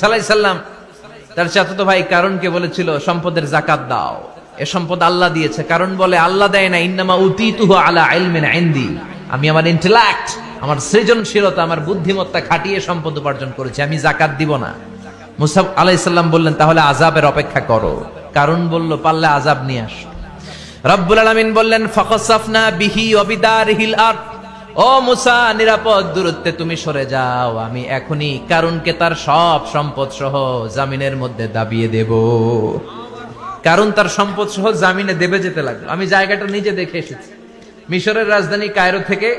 সাল্লাম তার চাচাতো ভাই কারণকে বলেছিল সম্পদের যাকাত দাও, এ সম্পদ আল্লাহ দিয়েছে। কারণ বলে আল্লাহ দেয় না, ইন্নামা উতীতুহু আলা ইলমিন ইনদি, আমি আমার ইন্টেলেক্ট, আমার সৃজনশীলতা, আমার বুদ্ধিমত্তা খাটিয়ে সম্পদ উপার্জন করেছি, আমি যাকাত দিব না। মুসা আলাইহিস সালাম বললেন তাহলে আযাবের অপেক্ষা করো। কারণ বলল পারলে আযাব নিয়ে আস। রব্বুল আলামিন বললেন ফাখাসাফনা বিহি ওয়া বিদারিহিল আরদ, ও মুসা নিরাপদ দূরত্বে তুমি সরে যাও, আমি এখনি কারুনকে তার সব সম্পদ সহ জামিনের মধ্যে দাবিয়ে দেব। কারণ তার সম্পদ সহ জামিনে দেবে যেতে লাগলো। আমি জায়গাটা নিজে দেখে এসেছি। মিশরের রাজধানী কায়রো থেকে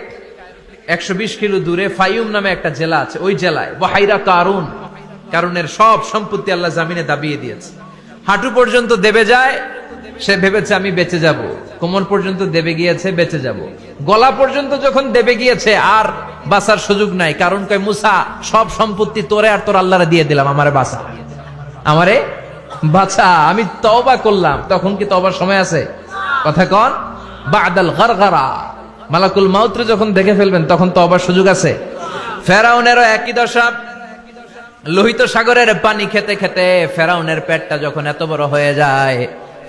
120 কিলো দূরে ফাইউম নামে একটা জেলা আছে, ওই জেলায় বাহাইরা কারুন, কারুনের সব সম্পত্তি আল্লাহ জামিনে দাবিয়ে দিয়েছে। হাঁটু পর্যন্ত দেবে যায়, সে ভেবেছে আমি বেঁচে যাব। কোমর পর্যন্ত দেবে গিয়েছে, বেঁচে যাব। গলা পর্যন্ত যখন দেবে গিয়েছে আর বাঁচার সুযোগ নাই। কারণ কয় মুসা সব সম্পত্তি তোরে আর তোর আল্লাহরে দিয়ে দিলাম, আমারে বাঁচা, আমারে বাঁচা, আমি তওবা করলাম। তখন কি তওবার সময় আছে? কথা কন, বাদাল গারগারা, মালাকুল মাউত যখন দেখে ফেলবেন তখন তওবার সুযোগ আছে। ফেরাউনেরও একই দশা। লোহিত সাগরের পানি খেতে খেতে ফেরাউনের পেটটা যখন এত বড় হয়ে যায়,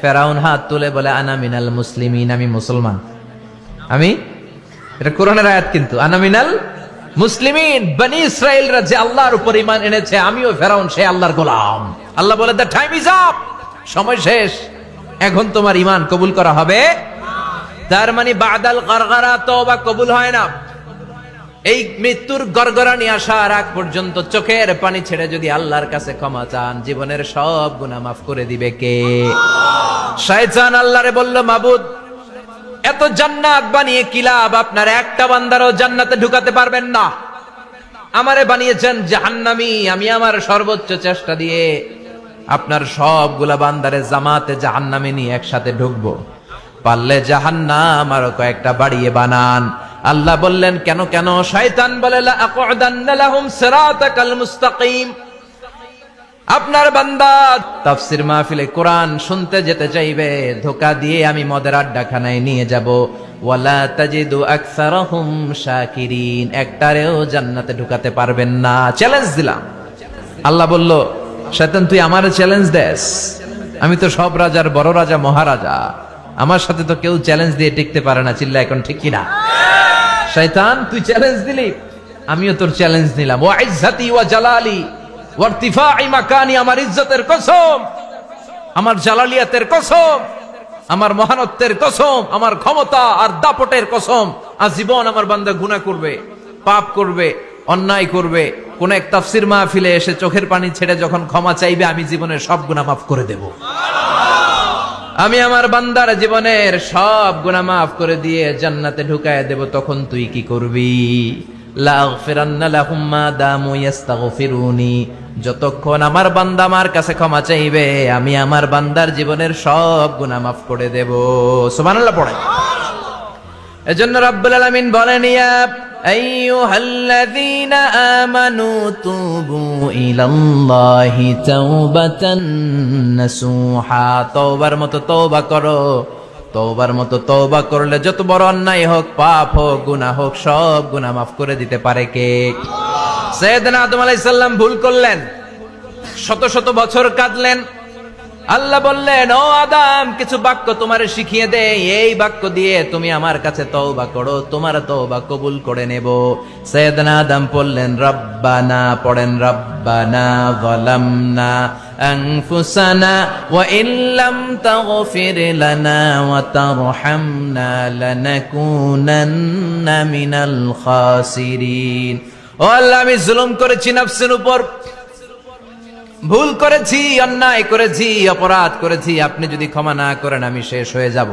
ফেরাউন হাত তুলে বলে আনা মিনাল মুসলিমিন, আমি মুসলমান। আমি, এটা কোরআনের আয়াত কিন্তু, আনা মিনাল মুসলিমিন, বনি ইসরাইলরা যে আল্লাহর উপর ঈমান এনেছে, আমিও ফেরাউন সে আল্লাহর গোলাম। আল্লাহ বলে দ্য টাইম ইজ আপ, সময় শেষ, এখন তোমার ঈমান কবুল করা হবে। তার মানে বাদাল গারগারা তওবা কবুল হয় না। এই মৃত্যুর গড়গড়ানি আসার আগ পর্যন্ত চোখের পানি ছেড়ে যদি আল্লাহর কাছে ক্ষমা চান, জীবনের সব গুনাহ মাফ করে দিবে কে? শয়তান আল্লাহরে বলল মাবুদ এত জান্নাত বানিয়ে কি লাভ, আপনার একটা বান্দারও জান্নাতে ঢুকাতে পারবেন না। আমারে বানিয়েছেন জাহান্নামী, আমি আমার সর্বোচ্চ চেষ্টা দিয়ে আপনার সবগুলা বান্দারে জামাতে জাহান্নামে নিয়ে একসাথে ঢুকবো, পারলে জাহান্নাম আরো কয়েকটা বাড়িয়ে বানান। আল্লাহ বললেন কেন কেন? শয়তান বলে লা আকুদান্না লাহুম সিরাতাকাল মুস্তাকিম, আপনার বান্দা তাফসীর মাহফিলে কোরআন শুনতে যেতে চাইবে, ধোঁকা দিয়ে আমি মদের আড্ডাখানায় নিয়ে যাব। ওয়ালা তাজিদু আকসারাহুম শাকিরিন, একটারেও জান্নাতে ঢুকাতে পারবেন না। চ্যালেঞ্জ দিলাম। আল্লাহ বলল শয়তান তুই আমারে চ্যালেঞ্জ দেস, আমি তো সব রাজার বড় রাজা, মহারাজা, আমার সাথে তো কেউ চ্যালেঞ্জ দিয়ে টিকতে পারে না। চিল্লা এখন ঠিক কিনা? শয়তান তুই চ্যালেঞ্জ দিলি, আমিও তোর চ্যালেঞ্জ নিলাম। ওয়া ইজ্জতি ওয়া জালালি ওয়া ইরতিফাই মাকানি, আমার ইজ্জতের কসম, আমার জালালিয়াতের কসম, আমার মহানত্বের কসম, আমার ক্ষমতা আর দাপটের কসম, আজীবন আমার বান্দা গুনাহ করবে, পাপ করবে, অন্যায় করবে, কোন এক তাফসীর মাহফিলে এসে চোখের পানি ছেড়ে যখন ক্ষমা চাইবে, আমি জীবনের সব গুনাহ মাফ করে দেব। আমি আমার বান্দার জীবনের সব গুনাহ মাফ করে দিয়ে জান্নাতে ঢুকায় দেব। তখন তুই কি করবি? লাগফিরান্না লাহুম মা দামু ইস্তাগফিরুনি, যতক্ষণ আমার বান্দা আমার কাছে ক্ষমা চাইবে, আমি আমার বান্দার জীবনের সব গুনাহ মাফ করে দেব। সুবহানাল্লাহ পড়ে। এজন্য রব্বুল আলামিন বলেন ইয়া আইয়ুহাল্লাযীনা আমানু তুবু ইলাল্লাহি তাওবাতান নাসুহা, তওবার মতো তওবা করো। তওবার মতো তওবা করলে যত বড় অন্যায় হোক, পাপ হোক, গুনাহ হোক, সব গুনাহ মাফ করে দিতে পারে কে? সাইয়েদনা আদম আলাইহিস সালাম ভুল করলেন, শত শত বছর কাঁদলেন। আল্লাহ বললেন ও আদম কিছু বাক্য তোমারে শিখিয়ে দে, এই বাক্য দিয়ে তুমি আমার কাছে তওবা করো, তোমার তওবা কবুল করে নেব। সাইয়েদনা আদম বললেন রব্বানা, পড়েন রব্বানা যালামনা আনফুসানা ওয়া ইল্লাম তাগফির লানা ওয়া তারহামনা লানাকুনান্না মিনাল খাসিরিন। ও আল্লাহ আমি জুলুম করেছি নফসের উপর, ভুল করেছি, অন্যায় করেছি, অপরাধ করেছি, আপনি যদি ক্ষমা না করেন আমি শেষ হয়ে যাব।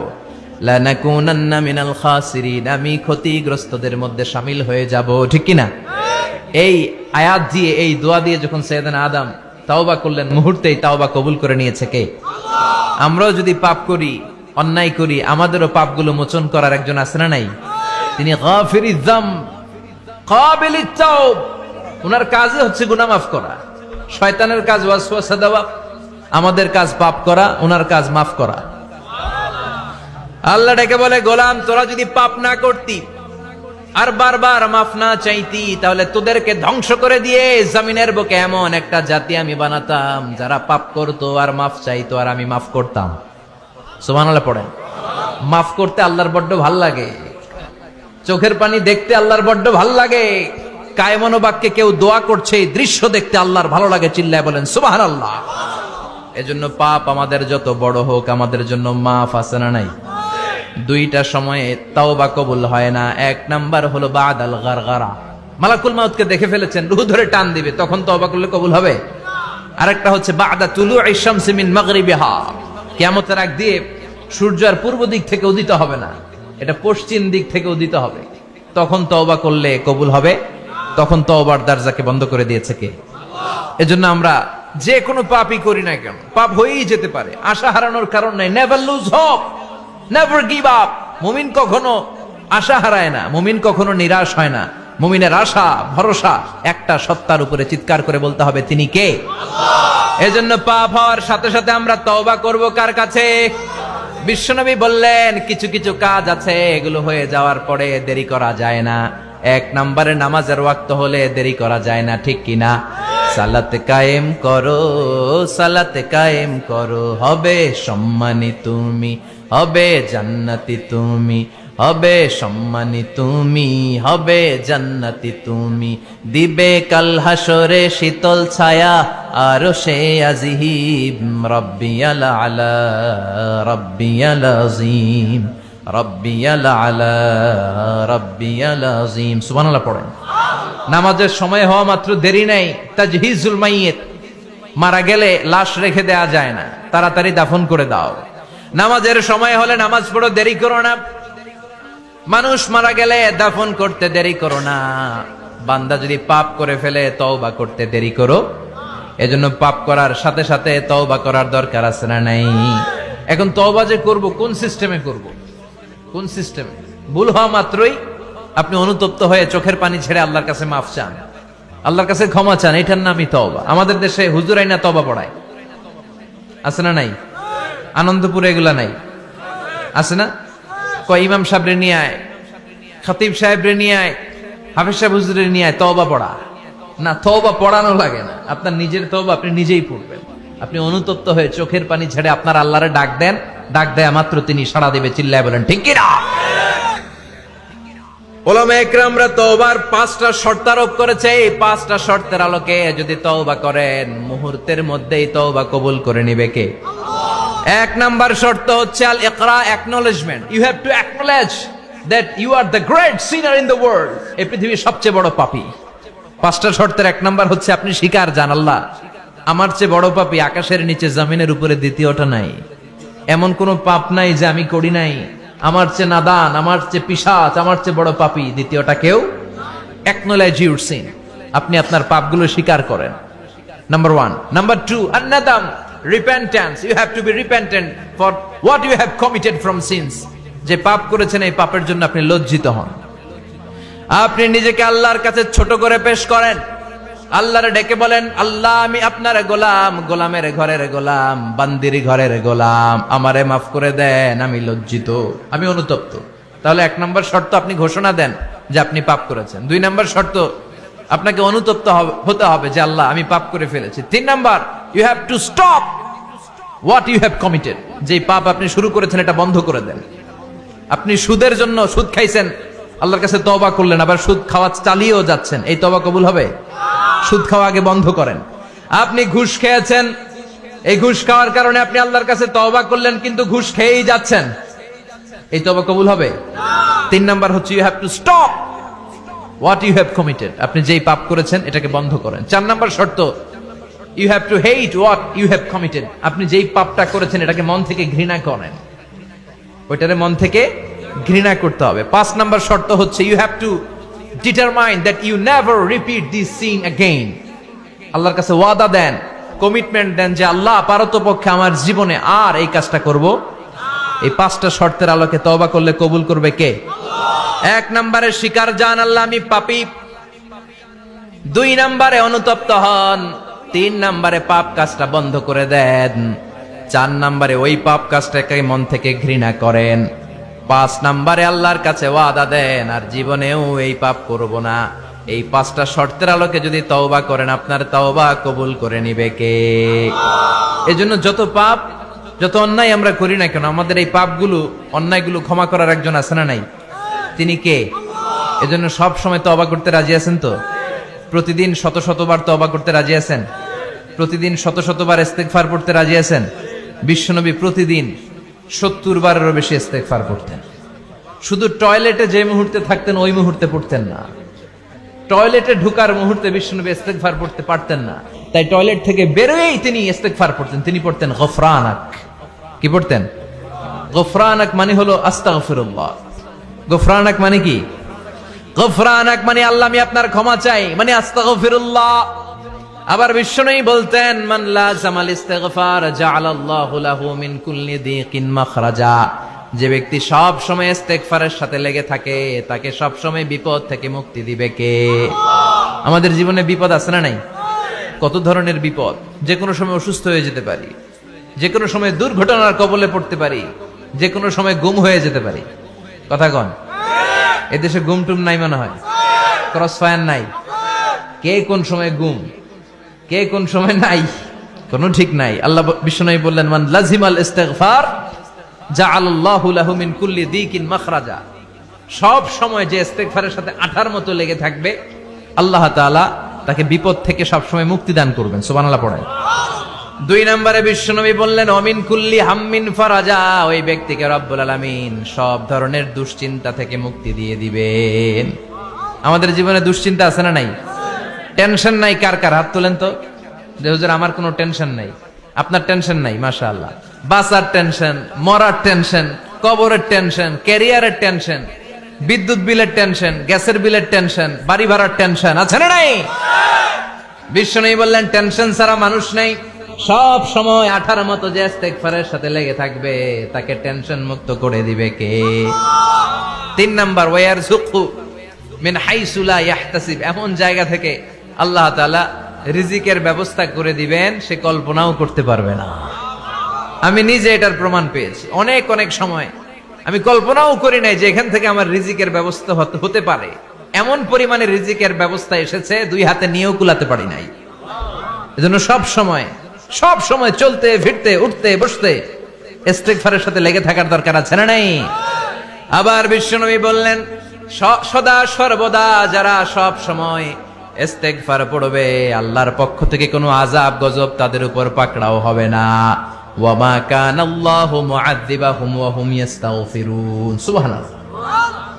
লানাকুনান্না মিনাল খাসিরিন, আমি ক্ষতিগ্রস্তদের মধ্যে শামিল হয়ে যাব। ঠিক কি না? এই আয়াত দিয়ে, এই দোয়া দিয়ে যখন সাইয়েদনা আদম তাওবা করলেন, মুহূর্তেই তাওবা কবুল করে নিয়েছে কে? আমরাও যদি পাপ করি, অন্যায় করি, আমাদেরও পাপগুলো মোচন করার একজন আছে না নাই? তিনি গাফিরিয যাম কাবিলিত তাওব, ওনার কাজই হচ্ছে গুনাহ মাফ করা। শয়তানের কাজ ওয়াসওয়াসা দেওয়া, আমাদের কাজ পাপ করা, ওনার কাজ মাফ করা। আল্লাহ ডেকে বলে গোলাম তোরা যদি পাপ না করতি, আর বারবার মাফ না চাইতি, তাহলে তোদেরকে ধ্বংস করে দিয়ে জমিনের বুকে এমন একটা জাতি আমি বানাতাম যারা পাপ করতো আর মাফ চাইতো, আর আমি মাফ করতাম। সুবহানাল্লাহ পড়েন। মাফ করতে আল্লাহর বড্ড ভাল লাগে, চোখের পানি দেখতে আল্লাহর বড্ড ভাল লাগে, কায়মনো বাক্যে কেউ দোয়া করছে এই দৃশ্য দেখতে আল্লাহর ভালো লাগে, চিল্লায় বলেন সুবহানাল্লাহ। এজন্য পাপ আমাদের যত বড় হোক আমাদের জন্য মাফ আছে না নাই? দুইটা সময়ে তাওবা কবুল হয় না। এক নাম্বার হলো বাদাল গারগারা, মালাকুল মাউতকে দেখে ফেলেছেন, রূহ ধরে টান দিবে, তখন তাওবা করলে কবুল হবে। আরেকটা হচ্ছে বাদা তুলুই শামসি মিন মাগরিবিহা, কিয়ামতের আগ দিয়ে সূর্য আর পূর্ব দিক থেকে উদিত হবে না, এটা পশ্চিম দিক থেকে উদিত হবে, তখন তওবা করলে কবুল হবে। তখন তওবার দরজাকে বন্ধ করে দিয়েছে কে? এজন্য আমরা যে কোনো পাপই করি না কেন, পাপ হয়েই যেতে পারে, আশা হারানোর কারণ নাই। Never lose hope, never give up. মুমিন কখনো আশা হারায় না, মুমিন কখনো নিরাশ হয় না। মুমিনের আশা ভরসা একটা সত্তার উপরে, চিৎকার করে বলতে হবে তিনি কে? আল্লাহ। এজন্য পাপ হওয়ার সাথে সাথে আমরা তওবা করব কার কাছে? বিশ্বনবী বললেন কিছু কিছু কাজ আছে এগুলো হয়ে যাওয়ার পরে দেরি করা যায় না। এক নম্বরে নামাজের ওয়াক্ত হলে দেরি করা যায় না, ঠিক কিনা? সালাত কায়েম করো, সালাত কায়েম করো, হবে সম্মানী তুমি, হবে জান্নাতি তুমি, হবে সম্মানী তুমি, হবে জান্নাতি তুমি, দিবে কাল হাসরে শীতল ছায়া আরশে আজিম, রব্বিয়াল আলা রব্বিয়াল আযীম, রব্বিয়াল আলা রব্বিয়াল আযীম। সুবহানাল্লাহ পড়েন। নামাজের সময় হওয়া মাত্র দেরি নাই, তাজহিজুল মাইয়িত, মারা গেলে লাশ রেখে দেয়া যায় না, তাড়াতাড়ি দাফন করে দাও। নামাজের সময় হলে নামাজ পড়ো, দেরি করো না। মানুষ মারা গেলে দাফন করতে দেরি করো না। বান্দা যদি পাপ করে ফেলে তওবা করতে দেরি করো। এজন্য পাপ করার সাথে সাথে তওবা করার দরকার আছে না নাই? এখন তওবা যে করব কোন সিস্টেমে করব? কোন সিস্টেমে? ভুল হওয়া মাত্রই আপনি অনুতপ্ত হয়ে চোখের পানি ছেড়ে আল্লাহর কাছে মাফ চান, আল্লাহর কাছে ক্ষমা চান, এটার নামই তওবা। আমাদের দেশে হুজুর আইনা তওবা পড়ায়, আছে না নাই? আনন্দপুরে এগুলা নাই, আছে না? কয় ইমাম সাহেবরে নিয়ে আয়, খতিব সাহেবরে নিয়ে আয়, হাফেজ সাহেব হুজুরে নিয়ে আয়, তওবা পড়া। না, তওবা পড়ানো লাগে না, আপনার নিজের তওবা আপনি নিজেই পড়বেন। আপনি অনুতপ্ত হয়ে চোখের পানি ছেড়ে আপনার আল্লাহরে ডাক দেন, ডাক দেয়া মাত্র তিনি সাড়া দেবে, চিল্লায় বলেন ঠিক কিনা? উলামা ইকরামরা তওবার 5টা শর্ত আরোপ করেছে। এই 5টা শর্তের আলোকে যদি তওবা করেন মুহূর্তের মধ্যেই তওবা কবুল করে নিবে কে? এক নাম্বার শর্ত হচ্ছে আল ইকরা, acknowledgement. You have to acknowledge that you are the great sinner in the world. এই পৃথিবীর সবচেয়ে বড় পাপী। 5টা শর্তের এক নাম্বার হচ্ছে আপনি স্বীকার জান, আল্লাহ আমার চেয়ে বড় পাপী আকাশের নিচে জমিনের উপরে দ্বিতীয়টা নাই। এমন কোন পাপ নাই যে আমি করি নাই। আমার চেয়ে নাদান, আমার চেয়ে পিশাচ, আমার চেয়ে বড় পাপী দ্বিতীয়টা কেউ। অ্যাকনলেজ ইউর সিন, আপনি আপনার পাপগুলো স্বীকার করেন। Number 1। Number 2, আন-নাদাম, repentance. You have to be repentant for what you have committed from sins. যে পাপ করেছেন এই পাপের জন্য আপনি লজ্জিত হন। আপনি নিজেকে আল্লাহর কাছে ছোট করে পেশ করেন, আল্লাহরে ডেকে বলেন, আল্লাহ আমি আপনার গোলাম, গোলামের ঘরের গোলাম, বান্দির ঘরের গোলাম, আমারে মাফ করে দেন, আমি লজ্জিত, আমি অনুতপ্ত। তাহলে 1 নম্বর শর্ত আপনি ঘোষণা দেন যে আপনি পাপ করেছেন। 2 নম্বর শর্ত আপনাকে অনুতপ্ত হতে হবে যে আল্লাহ আমি পাপ করে ফেলেছি। 3 number, you have to stop what you have committed. যে পাপ আপনি শুরু করেছেন এটা বন্ধ করে দেন। আপনি সুদের জন্য সুদ খাইছেন, আল্লাহর কাছে তওবা করলেন, আবার সুদ খাওয়া চালিয়েও যাচ্ছেন, এই তওবা কবুল হবে? সুদ খাওয়া আগে বন্ধ করেন। আপনি ঘুষ খেয়েছেন, এই ঘুষ খাওয়ার কারণে আপনি আল্লাহর কাছে তওবা করলেন কিন্তু ঘুষ খেয়েই যাচ্ছেন, এই তওবা কবুল হবে? 3 নাম্বার হচ্ছে you have to stop what you have committed. আপনি যেই পাপ করেছেন এটাকে বন্ধ করেন। 4 নাম্বার শর্ত, you have to hate what you have committed. আপনি যেই পাপটা করেছেন এটাকে মন থেকে ঘৃণা করেন, ওইটারে মন থেকে ঘৃণা করতে হবে। 5 নাম্বার শর্ত হচ্ছে you have to determine that you never repeat this sin again. আল্লাহর কাছে ওয়াদা দেন, কমিটমেন্ট দেন যে আল্লাহ পারতপক্ষে আমার জীবনে আর এই কাজটা করব। এই 5টা শর্তের আলোকে তওবা করলে কবুল করবে কে? 1 নম্বরে স্বীকার জান আল্লাহ আমি পাপী। 2 নম্বরে অনুতপ্ত হন। 3 নম্বরে পাপ কাজটা বন্ধ করে দেন। 4 নম্বরে ওই পাপ কাজটাকে মন থেকে ঘৃণা করেন। 5 নম্বরে আল্লাহর কাছে ওয়াদা দেন আর জীবনেও এই পাপ করব না। এই 5টা শর্তের আলোকে যদি তওবা করেন আপনার তওবা কবুল করে নিবে কে? এজন্য যত পাপ যত অন্যায় আমরা করি না কেন আমাদের এই পাপগুলো অন্যায়গুলো ক্ষমা করার একজন আছে না নাই? তিনি কে? এজন্য সব সময় তওবা করতে রাজি আছেন তো? প্রতিদিন শত শতবার তওবা করতে রাজি আছেন? প্রতিদিন শত শতবার ইস্তেগফার পড়তে রাজি আছেন? বিশ্বনবী প্রতিদিন 70 বারেরও বেশি ইস্তেগফার পড়তেন। শুধু টয়লেটে যে মুহূর্তে থাকতেন ওই মুহূর্তে পড়তেন না, টয়লেটে ঢুকার মুহূর্তে বিশ্বনবী ইস্তেগফার পড়তে পারতেন না, তাই টয়লেট থেকে বেরোয়েই তিনি ইস্তেগফার পড়তেন। তিনি পড়তেন গফরানাক। কি পড়তেন? গফরানাক মানে হলো আস্তাগফিরুল্লাহ। গফরানাক মানে কি? গফরানাক মানে আল্লাহ আমি আপনার ক্ষমা চাই, মানে আস্তাগফিরুল্লাহ। আবার বিশ্বনবী বলতেন মান লাযামাল ইস্তিগফার জাআলাল্লাহু লাহু মিন কুল্লি দিকিন মাখরাজা। যে ব্যক্তি সব সময় ইস্তেগফারের সাথে লেগে থাকে তাকে সব সময় বিপদ থেকে মুক্তি দিবে কে? আমাদের জীবনে বিপদ আছে না নাই? কত ধরনের বিপদ। যে কোনো সময় অসুস্থ হয়ে যেতে পারি, যে কোনো সময় দুর্ঘটনার কবলে পড়তে পারি, যে কোনো সময় গুম হয়ে যেতে পারি। কথা কন, এদেশে গুম টুম নাই মনে হয়, ক্রস ফায়ার নাই। কে কোন সময় গুম, কে কোন সময় নাই, কোনো ঠিক নাই। আল্লাহ বিশ্বনবী বললেন মান লাজিমাল ইস্তিগফার জাআলাল্লাহু লাহু মিন কুল্লি দিকিন মাখরাজা। সব সময় যে ইস্তিগফারের সাথে আঠার মতো লেগে থাকবে আল্লাহ তাআলা তাকে বিপদ থেকে সব সময় মুক্তি দান করবেন। সুবহানাল্লাহ পড়েন। 2 নম্বরে বিশ্বনবী বললেন অমিন কুল্লি হাম্মিন ফারাজা। ওই ব্যক্তিকে রব্বুল আলামিন সব ধরনের দুশ্চিন্তা থেকে মুক্তি দিয়ে দিবেন। আমাদের জীবনে দুশ্চিন্তা আছে না নাই? টেনশন নাই কার কার? হাত তোলেন তো। যে হুজুর আমার কোনো টেনশন নাই। আপনার টেনশন নাই? মাশাআল্লাহ। বাসার টেনশন, মরার টেনশন, কবরের টেনশন, ক্যারিয়ারের টেনশন, বিদ্যুৎ বিলের টেনশন, গ্যাসের বিলের টেনশন, বাড়ি ভাড়ার টেনশন আছে না নাই? বিশ্বনবী বললেন টেনশন ছাড়া মানুষ নেই। সব সময় আঠার মতো যে ইস্তেগফারের সাথে লেগে থাকবে তাকে টেনশন মুক্ত করে দিবে কে? 3 নাম্বার ওয়ারযুকু মিন হাইসু লা ইয়াহতাসিব। এমন জায়গা থেকে আল্লাহ তাআলা রিজিকের ব্যবস্থা করে দিবেন সে কল্পনাও করতে পারবে না। আমি নিজে এটার প্রমাণ পেয়েছি। অনেক অনেক সময় আমি কল্পনাও করি নাই যে এখান থেকে আমার রিজিকের ব্যবস্থা হতে পারে। এমন পরিমাণে রিজিকের ব্যবস্থা এসেছে 2 হাতে নিয়েও কুলাতে পারি নাই। এজন্য সব সময় চলতে ফিরতে উঠতে বসতে ইস্তিগফারের সাথে লেগে থাকার দরকার আছে না নাই? আবার বিশ্বনবী বললেন সদা সর্বদা যারা সব সময় ইস্তিগফার পড়বে আল্লাহর পক্ষ থেকে কোনো আযাব গজব তাদের উপর পাকড়াও হবে না। ওয়া মা কানাল্লাহু মুআযযিবাহুম ওয়া হুম ইস্তাগফিরুন। সুবহানাল্লাহ।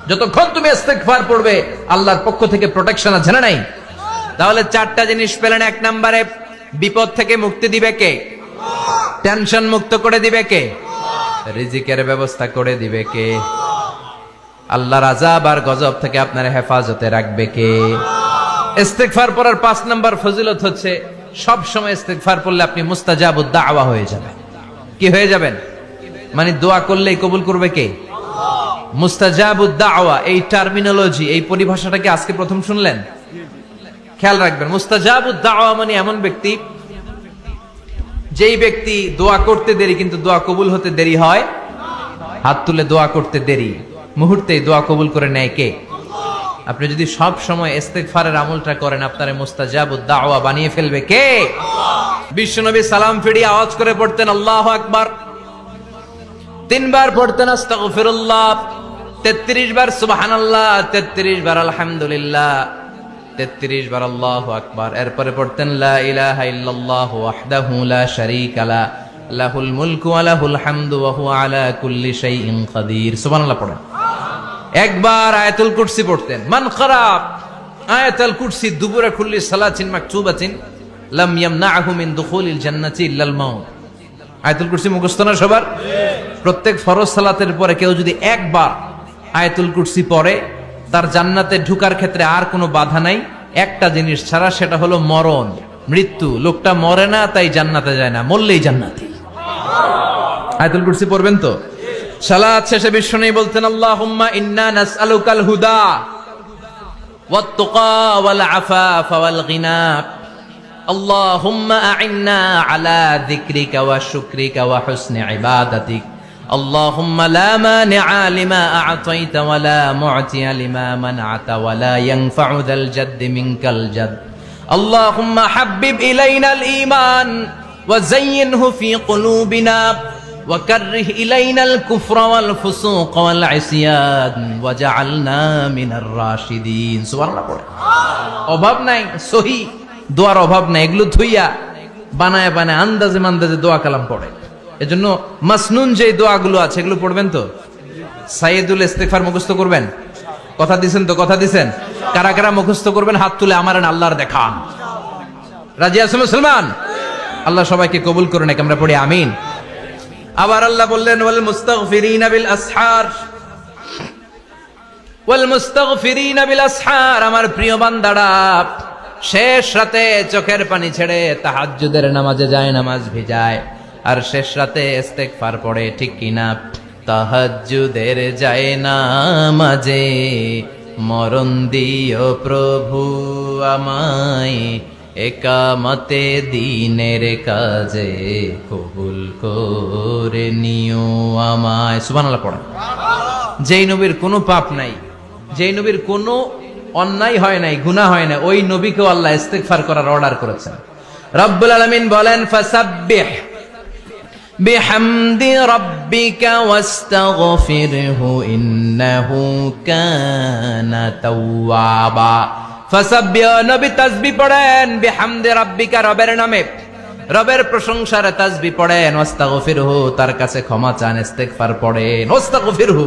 যতক্ষণ তুমি ইস্তিগফার পড়বে আল্লাহর পক্ষ থেকে প্রোটেকশন আছে না নাই? তাহলে 4টা জিনিস পেলেন। 1 নম্বরে বিপদ থেকে মুক্তি দিবে কে? টেনশন মুক্ত করে দিবে কে? রিজিকের ব্যবস্থা করে দিবে কে? আল্লাহর আযাব আর গজব থেকে আপনার হেফাজতে রাখবে কে? ইস্তিগফার পড়ার 5 নাম্বার ফজিলত হচ্ছে সব সময় ইস্তিগফার পড়লে আপনি মুস্তাজাবুদ দাওয়া হয়ে যাবেন। কি হয়ে যাবেন? মানে দোয়া করলেই কবুল করবে কে? মুস্তাজাবুদ দাওয়া। এই টার্মিনোলজি, এই পরিভাষাটা কি আজকে প্রথম শুনলেন? খেয়াল রাখবেন। মুস্তাজাবুদ দাওয়া মানে এমন ব্যক্তি যেই ব্যক্তি দোয়া করতে দেরি কিন্তু দোয়া কবুল হতে দেরি হয়। হাত তুলে দোয়া করতে দেরি, মুহূর্তেই দোয়া কবুল করে নেয় কে? আপনি যদি সব সময় ইস্তিগফারের আমলটা করেন আপনারে মুস্তাজাবুদ দাওয়া বানিয়ে ফেলবে কে? বিশ্বনবী সালাম ফিরিয়ে আওয়াজ করে পড়তেন আল্লাহু আকবার। 3 বার পড়তেন আস্তাগফিরুল্লাহ, 33 বার সুবহানাল্লাহ, 33 বার আলহামদুলিল্লাহ, 33 বার আল্লাহু আকবার। এরপরে পড়তেন লা ইলাহা ইল্লাল্লাহ ওয়াহদাহু লা শারীকা লা লাহুল মুলকু ওয়া লাহুল হামদু ওয়া হুয়া আলা কুল্লি শাইইন কাদির। সুবহানাল্লাহ পড়েন। একবার আয়াতুল কুরসি পড়তেন। মান খারাপ আয়াতুল কুরসি দুবুরা কুল্লি সালাতিন মাকতুবাতিন লাম ইয়ামনাহু মিন দুখুলিল জান্নাতি ইল্লাল মাউত। আয়াতুল কুরসি মুখস্থ না সবার? প্রত্যেক ফরজ সালাতের পরে কেউ যদি একবার আয়াতুল কুরসি পড়ে তার জান্নাতে ঢোকার ক্ষেত্রে আর কোনো বাধা নাই, একটা জিনিস ছাড়া, সেটা হলো মরণ, মৃত্যু। লোকটা মরে না তাই জান্নাতে যায় না, মরলেই জান্নাতি। আয়াতুল কুরসি পড়বেন তো? সালাত শেষে বিশ্বনবী বলতেন আল্লাহুম্মা ইন্না নাসআলুকাল হুদা ওয়াত তুকা ওয়াল আফাফা ওয়াল গিনা আল্লাহুম্মা আ'inna আলা যিকরিকা ওয়া শুকরিকা ওয়া হুসনি ইবাদাতিক আল্লাহুম্মা লা মানিআ লিমা আ'তাইতা ওয়া লা মু'তিয়া লিমা মানআতা ওয়া লা ইয়ানফা'ু যাল জাদ্দি মিনকাল জাদ। আল্লাহুম্মা হাব্বিব ইলাইনাল ঈমান ওয়া যায়্যিনহু ফি কুলুবিনা ওয়া কাররিহ ইলাইনাল কুফরা ওয়াল ফুসুক ওয়াল ইসয়ান ওয়াজআলনা মিনার রাশিদিন। সুবহানাল্লাহ পড়ে। অভাব নাই, সহি দোয়ার অভাব নাই, এগুলো ধুইয়া বানায় বানায় আন্দাজে মান্দাজে দোয়া কালাম পড়ে। এজন্য মাসনুন যে দোয়াগুলো আছে এগুলো পড়বেন তো। সাইয়্যিদুল ইস্তিগফার মুখস্থ করবেন, কথা দিছেন তো, কথা দিছেন। কারা কারা মুখস্থ করবেন হাত তুলে আমার আল্লাহর দেখান। রাজি আছেন মুসলমান? আল্লাহ সবাইকে কবুল করুন, আমরা পড়ি আমিন। আবার আল্লাহ বললেন ওয়াল মুস্তাগফিরিনা বিল আসহার, ওয়াল মুস্তাগফিরিনা বিল আসহার। আমার প্রিয় বান্দারা শেষ রাতে চোখের পানি ছেড়ে তাহাজ্জুদের নামাজে যায়, নামাজ ভিজায়, আর শেষ রাতে ইস্তেগফার পড়ে, ঠিক কিনা? তাহাজ্জুদের যায় নামাজে মরণ দিও প্রভু আমায়, একামতে দিনের কাজে কবুল করে নিও আমায়। সুবহানাল্লাহ পড়ে। যেই নবীর কোনো পাপ নাই, যেই নবীর কোনো অন্যায় হয় নাই, গুনাহ হয় না, ওই নবীকেও আল্লাহ ইস্তিগফার করার অর্ডার করেছেন। রব্বুল আলামিন বলেন ফাসাব্বিহ বিহামদি রাব্বিকা ওয়াস্তাগফিরহু ইন্নাহু কানা তাওয়াবা। ফাসাব্বিহ, নবী তাসবিহ পড়েন, বিহামদি রাব্বিকা, রবের নামে, রবের প্রশংসার তাসবিহ পড়েন, ওয়াস্তাগফিরহু, তার কাছে ক্ষমা চান, ইস্তিগফার পড়েন। ওয়াস্তাগফিরহু,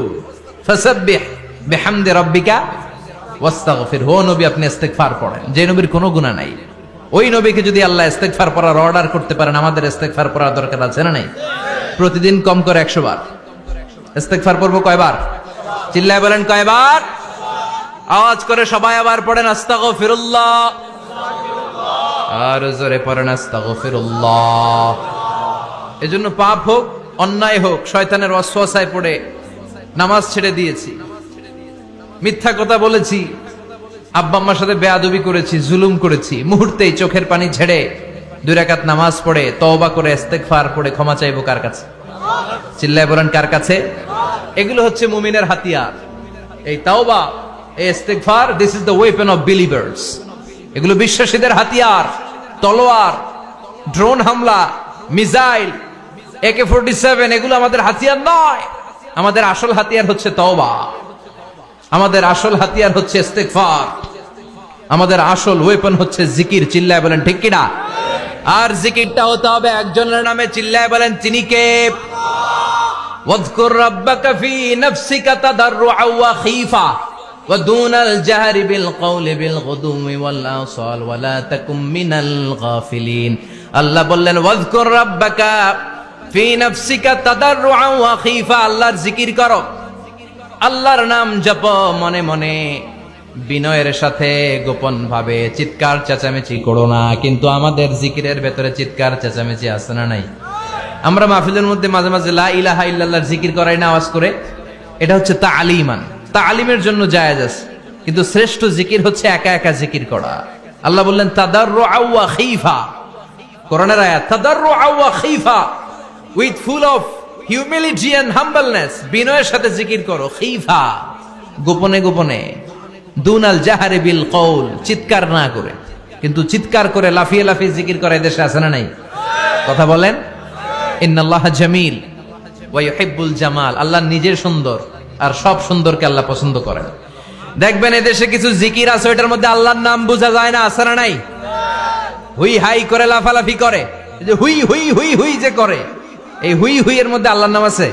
ফাসাব্বিহ বিহামদি রাব্বিকা ওয়াস্তাগফিরহু, নবী আপনি ইস্তিগফার পড়েন। যে নবীর কোনো গুনাহ নাই, ওই নবীকে যদি আল্লাহ ইস্তিগফার পড়ার অর্ডার করতে পারেন, আমাদের ইস্তিগফার পড়ার দরকার আছে না নাই? প্রতিদিন কম করে 100 বার ইস্তিগফার পড়বো। কয়বার? চিল্লায় বলেন কয়বার? আওয়াজ করে সবাই আবার পড়েন আস্তাগফিরুল্লাহ, আর জোরে পড়েন আস্তাগফিরুল্লাহ। এজন্য পাপ হোক, অন্যায় হোক, শয়তানের ওয়াসওয়াসায় পড়ে নামাজ ছেড়ে দিয়েছি, মিথ্যা কথা বলেছি, আব্বা আম্মার সাথে বেয়াদবি করেছি, জুলুম করেছি, মুহূর্তেই চোখের পানি ঝেড়ে 2 রাকাত নামাজ পড়ে তওবা করে ইস্তিগফার পড়ে ক্ষমা চাইবো কার কাছে? চিল্লায় বলেন কার কাছে? এগুলো হচ্ছে মুমিনের হাতিয়ার। এই তাওবা, এই ইস্তিগফার, this is the weapon of believers. এগুলো বিশ্বাসীদের হাতিয়ার। তলোয়ার, ড্রোন হামলা, মিসাইল, AK-47 এগুলো আমাদের হাতিয়ার নয়। আমাদের আসল হাতিয়ার হচ্ছে তওবা, আমাদের আসল হাতিয়ার হচ্ছে ইস্তিগফার, আমাদের আসল ওয়েপন হচ্ছে জিকির। চিল্লায় বলেন ঠিক কিনা? আর জিকিরটা হতে হবে একজনের নামে। চিল্লায় বলেন তিনি কে? ওয়াযকুর রাব্বাকা ফি নাফসিকা তাদাররুআ ওয়া খীফা ওয়া দুনাল জাহরি বিল কওলি বিল গুদুমি ওয়াল আসাল ওয়া লা তাকুম মিনাল গাফিলিন। আল্লাহ বললেন ওয়াযকুর রাব্বাকা ফি নাফসিকা তাদাররুআ ওয়া খীফা, আল্লাহর জিকির করো, আল্লাহর নাম জপ মনে মনে, বিনয়ের সাথে, গোপন ভাবে, চিৎকার চেঁচামেচি করো না। কিন্তু আমাদের জিকিরের ভেতরে চিৎকার চেঁচামেচি আছে না নাই? আমরা মাহফিলের মধ্যে মাঝে মাঝে লা ইলাহা ইল্লাল্লাহর জিকির করাই না আওয়াজ করে। এটা হচ্ছে তালিমান, তালিমের জন্য জায়েজ আছে, কিন্তু শ্রেষ্ঠ জিকির হচ্ছে একা একা জিকির করা। আল্লাহ বললেন তাদাররুআ ওয়া খীফা, কোরআনের আয়াত, তাদাররুআ ওয়া খীফা, with full of humility and humbleness, বিনয়ের সাথে জিকির করো। খীফা, গোপনে গোপনে। দুনাল জাহারি বিল কওল, চিৎকার না করে। কিন্তু চিৎকার করে লাফিয়ে লাফিয়ে জিকির করে দেশে আছে না নাই? কথা বলেন। ইন্নাল্লাহা জামিল ওয়া ইউহিব্বুল জামাল, আল্লাহ নিজের সুন্দর, আর সব সুন্দরকে আল্লাহ পছন্দ করেন। দেখবেন এদেশে কিছু জিকির আছে, ওইটার মধ্যে আল্লাহর নাম বোঝা যায় না, আছে না নাই? হুই হাই করে লাফালাফি করে, যে হুই হুই হুই হুই যে করে, এই হুই হুই এর মধ্যে আল্লাহর নাম আছে?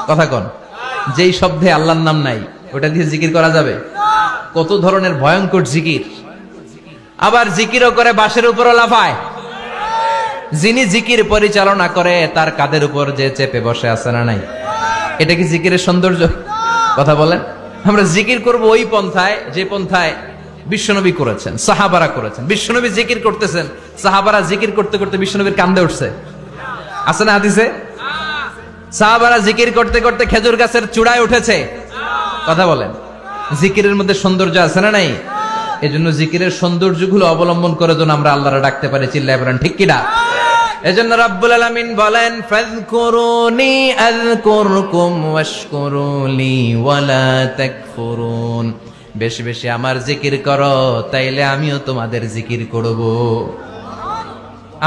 কথা কোন? যেই শব্দে আল্লাহর নাম নাই, ওটা দিয়ে জিকির করা যাবে? কত ধরনের ভয়ঙ্কর জিকির। আবার জিকিরও করে বাঁশের উপরও লাফায়। যিনি জিকির পরিচালনা করে তার কাঁধের উপর যে চেপে বসে আছে না নাই? এটা কি জিকিরের সৌন্দর্য? কথা বলেন। আমরা জিকির করব ওই পন্থায় যে পন্থায় বিশ্বনবী করেছেন, সাহাবারা করেছেন। বিশ্বনবী জিকির করতেছেন, সাহাবারা জিকির করতে করতে বিশ্বনবীর কান্দে উঠছে, আছে না হাদিসে? সাহাবারা জিকির করতে করতে খেজুর গাছের চূড়ায় উঠেছে। কথা বলেন। জিকিরের মধ্যে সৌন্দর্য আছে না নাই? এজন্য জিকিরের সৌন্দর্যগুলো অবলম্বন করে যেন আমরা আল্লাহরে ডাকতে পারি। চিল্লায় বলেন ঠিক কিনা? এজন্য রব্বুল আলামিন বলেন ফাযকুরুনি আযকুরকুম ওয়াশকুরুলি ওয়ালা তাকফুরুন, বেশি বেশি আমার জিকির করো, তাইলে আমিও তোমাদের জিকির করব।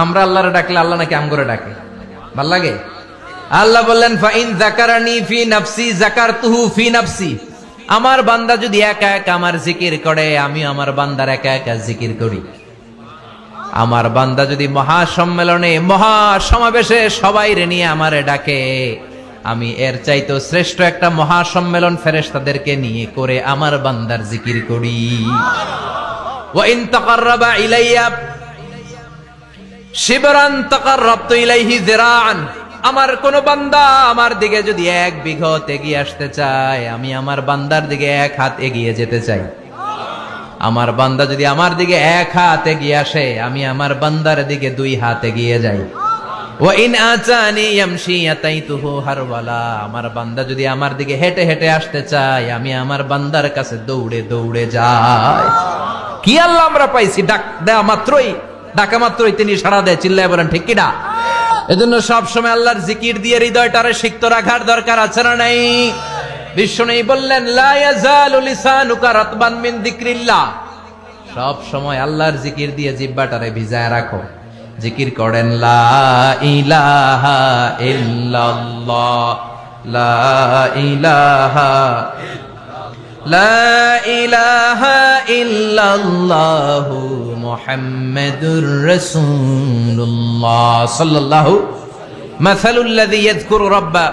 আমরা আল্লাহরে ডাকলে আল্লাহ নাকি আমগরে ডাকে, ভাল লাগে? আল্লাহ বললেন ফাইন যাকারানি ফি নাফসি যাকারতুহু ফি নাফসি, আমার বান্দা যদি একা একা আমার জিকির করে, আমি আমার বান্দার একা একা জিকির করি। আমার বান্দা যদি মহাসম্মেলনে মহাসমাবেশে সবাই রে নিয়ে আমারে ডাকে, আমি এর চাইতো শ্রেষ্ঠ একটা মহাসম্মেলন ফেরেশতাদেরকে নিয়ে করে আমার বান্দার জিকির করি। ওয়া ইন তাকাররাবা ইলাইয়া শিবরান তাকাররাবতু ইলাইহি যিরাআন, আমার কোন বান্দা আমার দিকে যদি 1 বিঘত এগিয়ে আসতে চায়, আমি আমার বান্দার দিকে 1 হাত এগিয়ে যেতে চাই। আমার বান্দা যদি আমার দিকে 1 হাত এগিয়ে আসে, আমি আমার বান্দার দিকে 2 হাত এগিয়ে যাই। ওয়া ইন আতানি ইয়ামশি আতাইতুহু হারওয়ালা, আমার বান্দা যদি আমার দিকে হেঁটে হেঁটে আসতে চায়, আমি আমার বান্দার কাছে দৌড়ে দৌড়ে যাই। কি আল্লাহ আমরা পাইছি, ডাকা মাত্রই তিনি সাড়া দেয়। চিল্লায় বলেন ঠিক কিনা? এজন্য সব সময় আল্লাহর জিকির দিয়ে হৃদয়টারে সিক্ত রাখার দরকার আছে না নাই? বিশ্বনবী বললেন লা ইয়াজালু লিসানুকা রাতবান মিন যিকরিল্লাহ, সব সময় আল্লাহর জিকির দিয়ে জিহ্বাটারে ভিজায় রাখো। জিকির করেন লা ইলাহা ইল্লাল্লাহ, লা ইলাহা লা ইলাহা ইল্লাল্লাহু মুহাম্মাদুর রাসূলুল্লাহ সাল্লাল্লাহু মাসালুল লাযী ইয়াযকুরু রাব্বা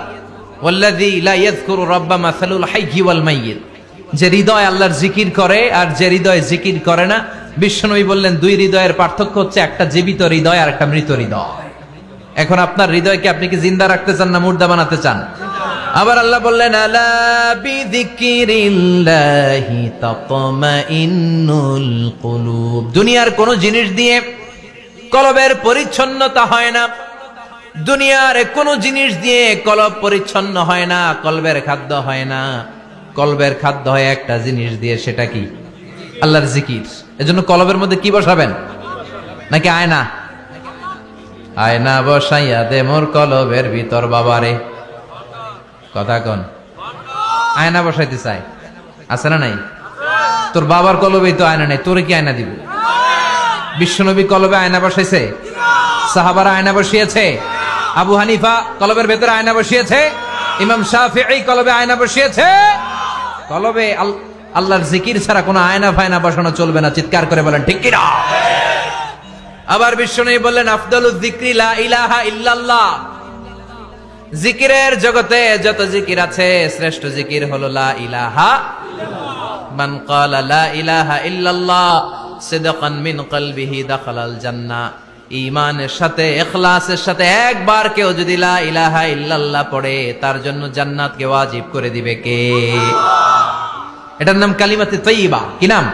ওয়াল্লাযী লা ইয়াযকুরু রাব্বা মাসালুল হাইয়্যি ওয়াল মাইয়্যিত, যে হৃদয় আল্লাহর জিকির করে আর যে হৃদয় জিকির করে না। বিশ্বনবী বললেন 2 হৃদয়ের পার্থক্য হচ্ছে একটা জীবিত হৃদয় আর একটা মৃত হৃদয়। এখন আপনার হৃদয়কে আপনি কি জিন্দা রাখতে চান না মুর্দা বানাতে চান? আবার আল্লাহ বললেন আলা বিযিকরিল্লাহি তাতমাইন্নুল কুলুব, দুনিয়ার কোন জিনিস দিয়ে কলবের পরিচ্ছন্নতা হয় না, দুনিয়ার কোন জিনিস দিয়ে কলব পরিচ্ছন্ন হয় না, কলবের খাদ্য হয় না। কলবের খাদ্য হয় একটা জিনিস দিয়ে, সেটা কি? আল্লাহর জিকির। এজন্য কলবের মধ্যে কি বসাবেন? নাকি আয়না? আয়না বসাইয়া দে মোর কলবের ভিতর বাবারে, কথা কন। আয়না বসাইতে চাই, আছে না নাই? তোর বাবার কলবে তো আয়না নাই, তোরে কি আয়না দিব? বিশ্বনবী কলবে আয়না বসাইছে? সাহাবারা আয়না বসিয়েছে? আবু হানিফা কলবের ভেতরে আয়না বসিয়েছে? ইমাম শাফিঈ কলবে আয়না বসিয়েছে? কলবে আল্লাহর জিকির ছাড়া কোনো আয়না ফায়না বসানো চলবে না। চিৎকার করে বলেন ঠিক কিনা? আবার বিশ্বনবী বললেন আফদালুয যিকরি লা ইলাহা ইল্লাল্লাহ, জিকিরের জগতে যত জিকির আছে শ্রেষ্ঠ জিকির হলো লা ইলাহা ইল্লাল্লাহ। মান ক্বালা লা ইলাহা ইল্লাল্লাহ সিদকান মিন কলবিহি দাখালাল জান্নাহ, ঈমানের সাথে ইখলাসের সাথে একবার কেউ যদি লা ইলাহা ইল্লাল্লাহ পড়ে, তার জন্য জান্নাতকে ওয়াজিব করে দিবে কে? এটার নাম কালিমাতে তাইয়্যিবা। কি নাম?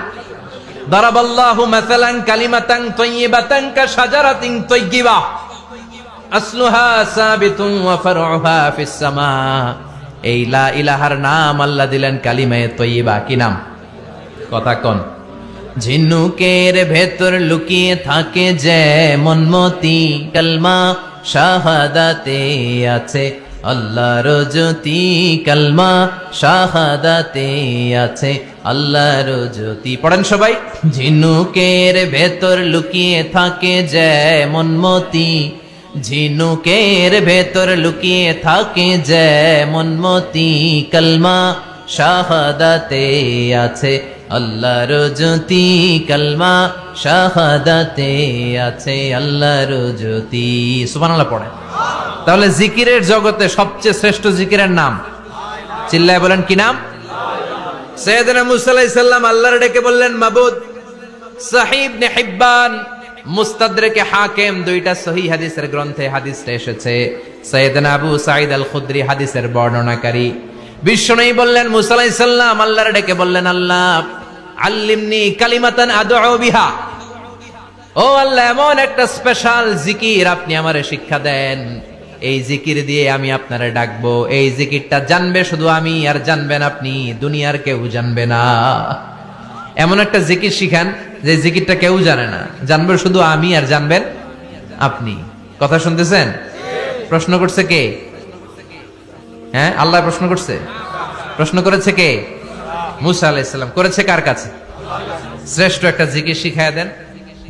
দারাবাল্লাহু মাসালান কালিমাতান তাইয়্যিবাতান কাশাজারাতিন তাইয়্যিবা আসলুহা সাবিতুন ওয়া ফারউহা ফিস সামা। এই লা ইলাহার নাম আল্লাহ দিলেন কালিমায়ে তাইয়্যিবা। কি নাম? কথা কোন? ঝিনুকের ভেতর লুকিয়ে থাকে যেমন মতি, কালমা শাহাদাতে আছে আল্লাহর জ্যোতি, কালমা শাহাদাতে আছে আল্লাহর জ্যোতি। পড়েন সবাই। ঝিনুকের ভেতর লুকিয়ে থাকে যেমন মতি, ঝিনুকের ভেতর লুকিয়ে থাকে যেমন মতি, কালমা শাহাদাতে আছে আল্লাহর জ্যোতি, কালমা শাহাদাতে আছে আল্লাহর জ্যোতি। সুবহানাল্লাহ পড়েন। তাহলে জিকিরের জগতে সবচেয়ে শ্রেষ্ঠ জিকিরের নাম, চিল্লায় বলেন কি নাম? সাইয়েদনা মুসা আলাইহিস সালাম আল্লাহর ডেকে বললেন মাবুদ। সহিহ ইবনে হিব্বান, মুস্তাদরাকে হাকিম, দুইটা সহিহ হাদিসের গ্রন্থে হাদিসটা এসেছে। সাইয়েদনা আবু সাঈদ আল খুদরি হাদিসের বর্ণনাকারী। বিশ্বনবী বললেন মুসা আলাইহিস সালাম আল্লাহর ডেকে বললেন আল্লাহ আল্লিমনি কালিমাতান আদউ বিহা, ও আল্লাহ এমন একটা স্পেশাল জিকির আপনি আমারে শিক্ষা দেন, এই জিকির দিয়ে আমি আপনারে ডাকবো। এই জিকিরটা জানবে শুধু আমি, আর জানবেন আপনি, দুনিয়ার কেউ জানবে না। এমন একটা জিকির শিখান যে জিকিরটা কেউ জানে না, জানবে শুধু আমি আর জানবেন আপনি। কথা শুনতেছেন? প্রশ্ন করছে কে? হ্যাঁ, আল্লাহ প্রশ্ন করছে? প্রশ্ন করেছে কে? মুসা আলাইহিস সালাম। করেছে কার কাছে? শ্রেষ্ঠ একটা জিকির শিখায়া দেন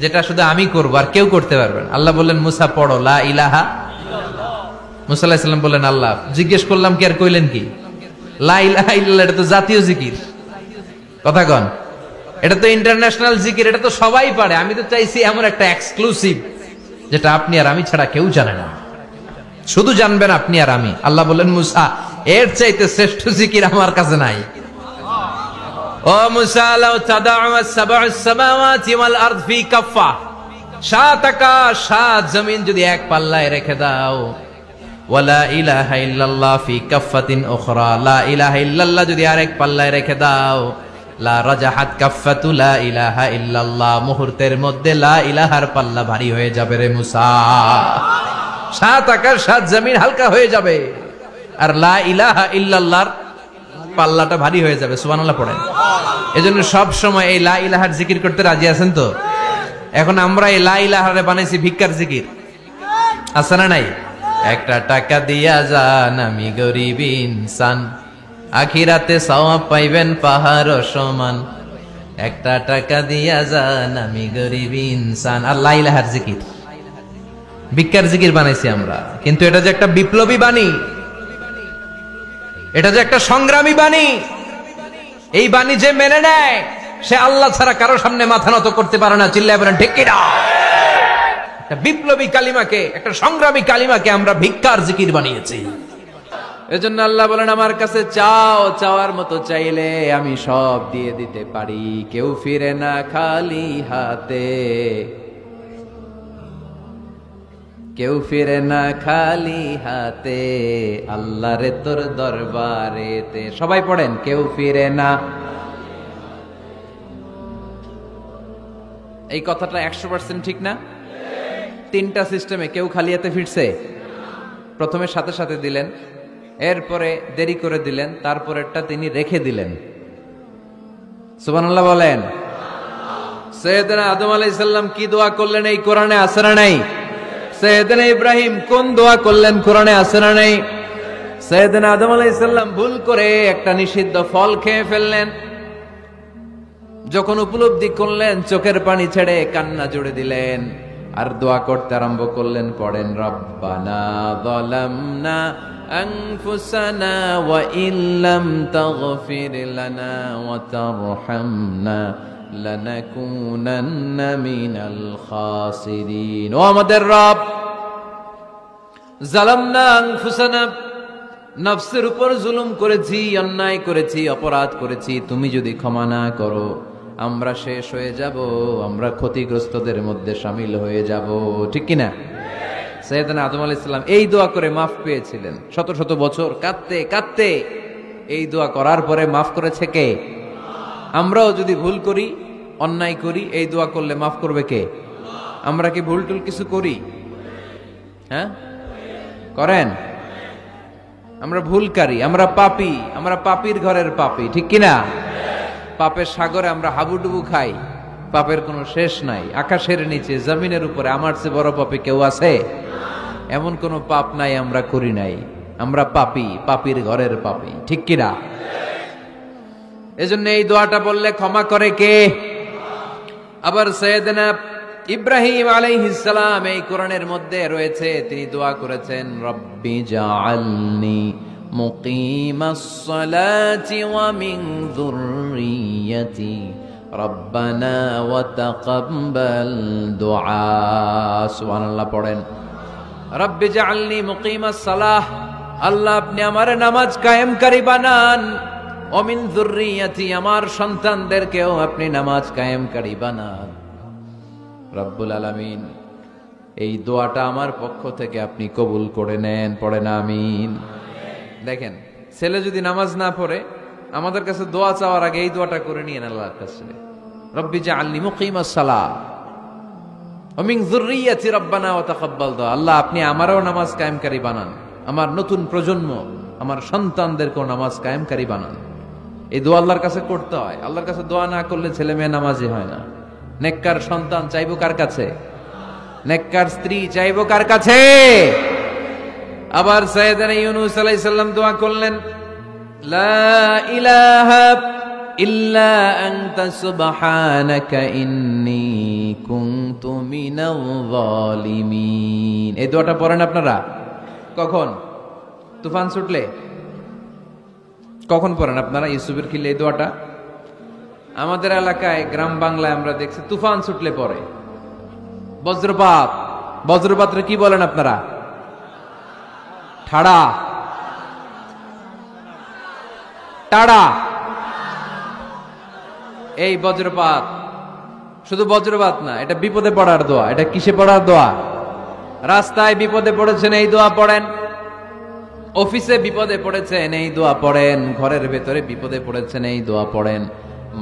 যেটা শুধু আমি করবো আর কেউ করতে পারবেন। আল্লাহ বললেন মুসা পড়ো লা ইলাহা। মুসা আলাইহিস সালাম বললেন আল্লাহ জিজ্ঞেস করলাম কি আর কইলেন কি? লা ইলাহা ইল্লাল্লাহ এটা তো জাতীয় জিকির। কথা কন, এটা তো ইন্টারন্যাশনাল জিকির, এটা তো সবাই পারে। আমি তো চাইছি এমন একটা এক্সক্লুসিভ যেটা আপনি আর আমি ছাড়া কেউ জানে না, শুধু জানবেন আপনি আর আমি। আল্লাহ বললেন মুসা এর চাইতে শ্রেষ্ঠ জিকির আমার কাছে নাই। ও মুসা লাউ তাদাউ সাবউস সামাওয়াতি ওয়াল আরদ ফি কাফা, সাত আকাশ সাত জমিন যদি এক পাল্লায় রেখে দাও, ওয়ালা ইলাহা ইল্লাল্লাহ ফি কাফাতিন উখরা, লা ইলাহা ইল্লাল্লাহ যদি আরেক পাল্লায় রেখে দাও, লা রাজাহাত কাফাতু লা ইলাহা ইল্লাল্লাহ, মুহূর্তের মধ্যে লা ইলাহার পাল্লা ভারী হয়ে যাবে রে মুসা। সাত আকাশ সাত জমিন হালকা হয়ে যাবে আর লা ইলাহা ইল্লাল্লাহর পাল্লাটা ভারী হয়ে যাবে। সুবহানাল্লাহ পড়েন। এজন্য সব সময় এই লা ইলাহার জিকির করতে রাজি আছেন তো? এখন আমরা এই লা ইলাহারে বানাইছি ভিক্ষার জিকির, আছে না নাই? একটা টাকা দিয়া যান আমি গরিব ইনসান, আখিরাতে সওয়াব পাইবেন পাহাড় সমান। একটা টাকা দিয়া যান আমি গরিব ইনসান, আর লা ইলাহার জিকির ভিক্ষার জিকির বানাইছি আমরা। কিন্তু এটা যে একটা বিপ্লবী বাণী, এটা যে একটা সংগ্রামী বাণী, এই বাণী যে মেনে নেয় সে আল্লাহ ছাড়া কারো সামনে মাথা নত করতে পারে না। চিল্লায় বলেন ঠিক কিনা? একটা বিপ্লবী কালিমাকে, একটা সংগ্রামী কালিমাকে আমরা ভিক্ষার জিকির বানিয়েছি। এজন্য আল্লাহ বলেন আমার কাছে চাও, চাওয়ার মতো চাইলে আমি সব দিয়ে দিতে পারি। কেউ ফিরে না খালি হাতে, কেউ ফিরে না খালি হাতে, আল্লাহ রে তোর দরবারেতে। সবাই পড়েন কেউ ফিরে না। এই কথাটা 100% ঠিক না? তিনটা সিস্টেমে কেউ খালি হাতে ফিরছে? প্রথমে সাথে সাথে দিলেন, এরপরে দেরি করে দিলেন, তারপরেরটা তিনি রেখে দিলেন। সুবহানাল্লাহ বলেন। সাইয়েদনা আদম আলাইহিস সালাম কি দোয়া করলেন এই কোরআনে আছে না নাই? সাইয়েদনা ইব্রাহিম কোন দোয়া করলেন কোরআনে আছে না নাই? সাইয়েদনা আদম আলাইহিস সালাম ভুল করে একটা নিষিদ্ধ ফল খেয়ে ফেললেন, যখন উপলব্ধি করলেন চোখের পানি ছেড়ে কান্না জুড়ে দিলেন আর দোয়া করতে আরম্ভ করলেন। পড়েন রব্বানা যালামনা আনফুসানা ওয়া ইল্লাম তাগফির লানা ওয়া তারহামনা লানাকুনান্না মিনাল খাসিরিন। ও আমাদের রব, যালামনা আনফুসানা, নফসের উপর জুলুম করেছি, অন্যায় করেছি, অপরাধ করেছি। তুমি যদি ক্ষমা না করো আমরা শেষ হয়ে যাব, আমরা ক্ষতিগ্রস্তদের মধ্যে শামিল হয়ে যাব। ঠিক কিনা? সাইয়েদনা আদম আলাইহিস সালাম এই দোয়া করে মাফ পেয়েছিলেন। শত শত বছর কাঁদতে কাঁদতে এই দোয়া করার পরে মাফ করেছে কে? আমরাও যদি ভুল করি, অন্যায় করি, এই দোয়া করলে মাফ করবে কে? আমরা কি ভুল টুল কিছু করি? হ্যাঁ করেন? আমরা ভুলকারী, আমরা পাপী, আমরা পাপীর ঘরের পাপী। ঠিক কিনা? পাপের সাগরে আমরা হাবুডুবু খাই, পাপের কোনো শেষ নাই। আকাশের নিচে জমিনের উপরে আমার চেয়ে বড় পাপী কেউ আছে? এমন কোনো পাপ নাই আমরা করি নাই। আমরা পাপী, পাপীর ঘরের পাপী। ঠিক কিনা? এজন্য এই দোয়াটা বললে ক্ষমা করে কে? আবার সাইয়েদনা ইব্রাহিম আলাইহিস সালাম এই কোরআনের মধ্যে রয়েছে, তিনি দোয়া করেছেন রব্বি জাআলনি মুকিমাস সালাতি ওয়া মিন যুররিয়্যাতি রব্বানা ওয়া তাকাব্বাল দুআ। সুবহানাল্লাহ পড়েন। রব্বি জাআলনি মুকিমাস সালাহ, আল্লাহ আপনি আমার নামাজ কায়েমকারী বানান। ওয়া মিন যুররিয়্যাতি, আমার সন্তানদেরকেও আপনি নামাজ কায়েমকারী বানান। রব্বুল আলামিন এই দোয়াটা আমার পক্ষ থেকে আপনি কবুল করে নেন। পড়েন আমিন। দেখেন, ছেলে যদি নামাজ না পড়ে আমাদের কাছে দোয়া চাওয়ার আগে এই দোয়াটা করে নিয়েন আল্লাহর কাছে, রব্বি জাআলনি মুকিমাস সালাহ ওয়া মিন যুররিয়্যাতি রব্বানা ওয়া তাকাব্বাল দুআ। আল্লাহ আপনি আমারও নামাজ কায়েমকারী বানান, আমার নতুন প্রজন্ম, আমার সন্তানদেরকেও নামাজ কায়েমকারী বানান। এই দোয়া আল্লাহর কাছে করতে হয়। আল্লাহর কাছে দোয়া না করলে ছেলে মেয়ে নামাজি হয় না। নেককার সন্তান চাইবো কার কাছে? নেককার স্ত্রী চাইবো কার কাছে? আবার সাইয়েদনা ইউনূস আলাইহিস সালাম দোয়া করলেন, লা ইলাহা ইল্লা আনতা সুবহানাকা ইন্নী কুনতু মিনাল যালিমিন। এই দোয়াটা পড়েন আপনারা কখন? তুফান ছুটলে? কখন পড়েন আপনারা ইউসুফের খিলে এই দোয়াটা? আমাদের এলাকায় গ্রাম বাংলায় আমরা দেখছি তুফান ছুটলে পড়ে। বজ্রপাত, বজ্রপাতরে কি বলেন আপনারা? ঠাড়া, টাড়া। এই বজ্রপাত শুধু বজ্রপাত না, এটা বিপদে পড়ার দোয়া। এটা কিসে পড়ার দোয়া? রাস্তায় বিপদে পড়েছেন এই দোয়া পড়েন, অফিসে বিপদে পড়েছেন এই দোয়া পড়েন, ঘরের ভেতরে বিপদে পড়েছেন এই দোয়া পড়েন।